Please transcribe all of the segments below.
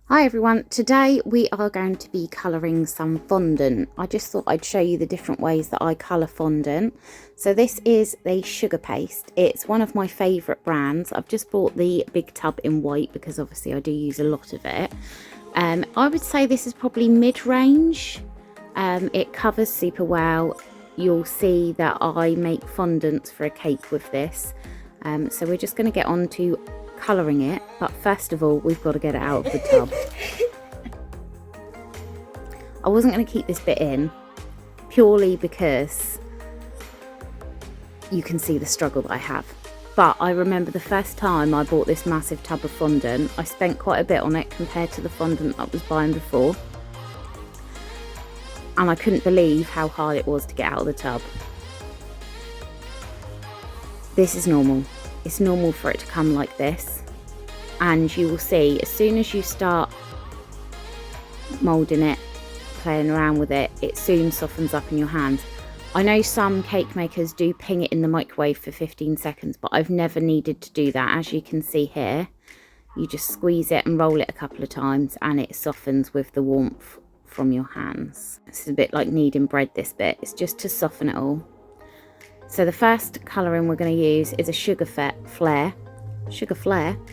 Hi everyone, today we are going to be colouring some fondant. I just thought I'd show you the different ways that I colour fondant. So this is the sugar paste. It's one of my favourite brands. I've just bought the big tub in white because obviously I do use a lot of it. I would say this is probably mid-range. It covers super well. You'll see that I make fondants for a cake with this. So we're just going to get on to colouring it, but first of all we've got to get it out of the tub. I wasn't going to keep this bit in purely because you can see the struggle that I have, but I remember the first time I bought this massive tub of fondant, I spent quite a bit on it compared to the fondant I was buying before, and I couldn't believe how hard it was to get out of the tub. This is normal. It's normal for it to come like this, and you will see as soon as you start moulding it, playing around with it, it soon softens up in your hands. I know some cake makers do ping it in the microwave for 15 seconds, but I've never needed to do that. As you can see here, you just squeeze it and roll it a couple of times and it softens with the warmth from your hands. It's a bit like kneading bread, this bit. It's just to soften it all. So the first colouring we're going to use is a Sugar Flare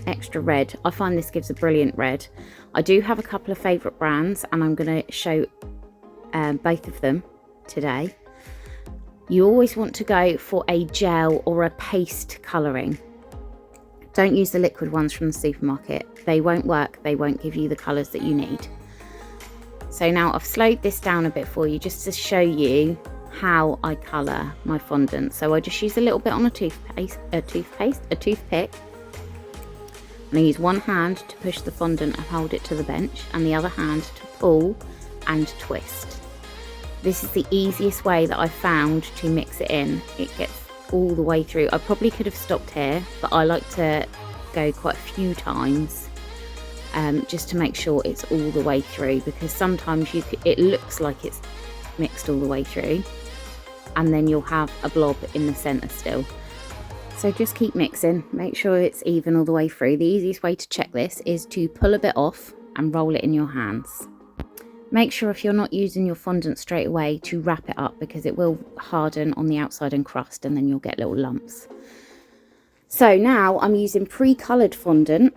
Extra Red. I find this gives a brilliant red. I do have a couple of favourite brands and I'm going to show both of them today. You always want to go for a gel or a paste colouring. Don't use the liquid ones from the supermarket. They won't work. They won't give you the colours that you need. So now I've slowed this down a bit for you just to show you how I colour my fondant. So I just use a little bit on a toothpick, and I use one hand to push the fondant and hold it to the bench, and the other hand to pull and twist. This is the easiest way that I've found to mix it in. It gets all the way through. I probably could have stopped here, but I like to go quite a few times just to make sure it's all the way through, because sometimes it looks like it's mixed all the way through and then you'll have a blob in the center still. So just keep mixing, make sure it's even all the way through. The easiest way to check this is to pull a bit off and roll it in your hands. Make sure if you're not using your fondant straight away to wrap it up, because it will harden on the outside and crust and then you'll get little lumps. So now I'm using pre-coloured fondant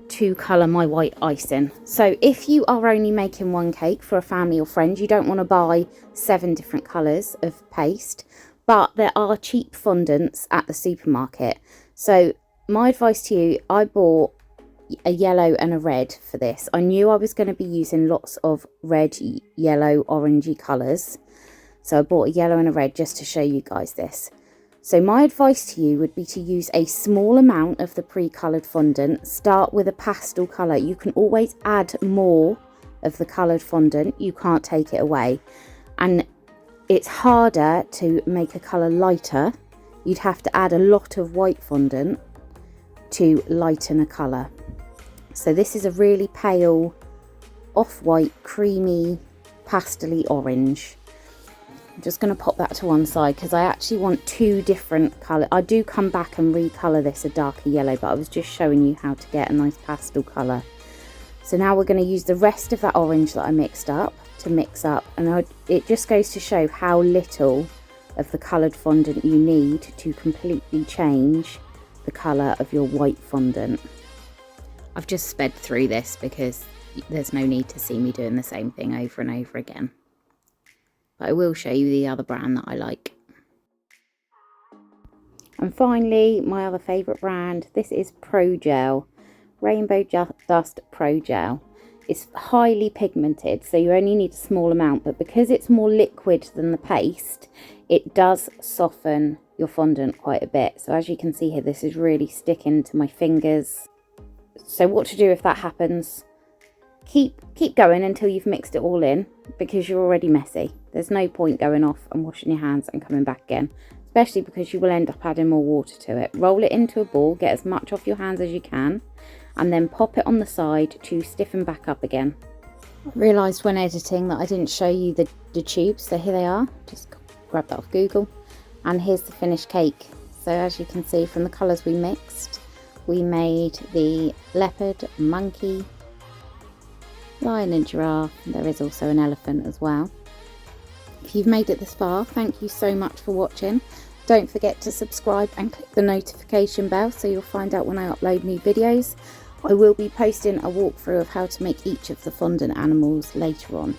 to colour my white icing. So if you are only making one cake for a family or friend, you don't want to buy 7 different colours of paste, but there are cheap fondants at the supermarket. So my advice to you, I bought a yellow and a red for this. I knew I was going to be using lots of red, yellow, orangey colours, so I bought a yellow and a red just to show you guys this. So my advice to you would be to use a small amount of the pre-coloured fondant. Start with a pastel colour. You can always add more of the coloured fondant. You can't take it away. And it's harder to make a colour lighter. You'd have to add a lot of white fondant to lighten a colour. So this is a really pale, off-white, creamy, pastel-y orange. I'm just going to pop that to one side because I actually want 2 different colours. I do come back and recolour this a darker yellow, but I was just showing you how to get a nice pastel colour. So now we're going to use the rest of that orange that I mixed up to mix up, and it just goes to show how little of the coloured fondant you need to completely change the colour of your white fondant. I've just sped through this because there's no need to see me doing the same thing over and over again. But I will show you the other brand that I like. And finally, my other favourite brand, this is Pro Gel, Rainbow Dust Pro Gel. It's highly pigmented, so you only need a small amount, but because it's more liquid than the paste, it does soften your fondant quite a bit. So as you can see here, this is really sticking to my fingers. So what to do if that happens? Keep going until you've mixed it all in, because you're already messy. There's no point going off and washing your hands and coming back again, especially because you will end up adding more water to it. Roll it into a ball, get as much off your hands as you can, and then pop it on the side to stiffen back up again. I realised when editing that I didn't show you the tubes, so here they are. Just grab that off Google, and here's the finished cake. So as you can see from the colours we mixed, we made the leopard, monkey, lion and giraffe. There is also an elephant as well. If you've made it this far, thank you so much for watching. Don't forget to subscribe and click the notification bell so you'll find out when I upload new videos. I will be posting a walkthrough of how to make each of the fondant animals later on.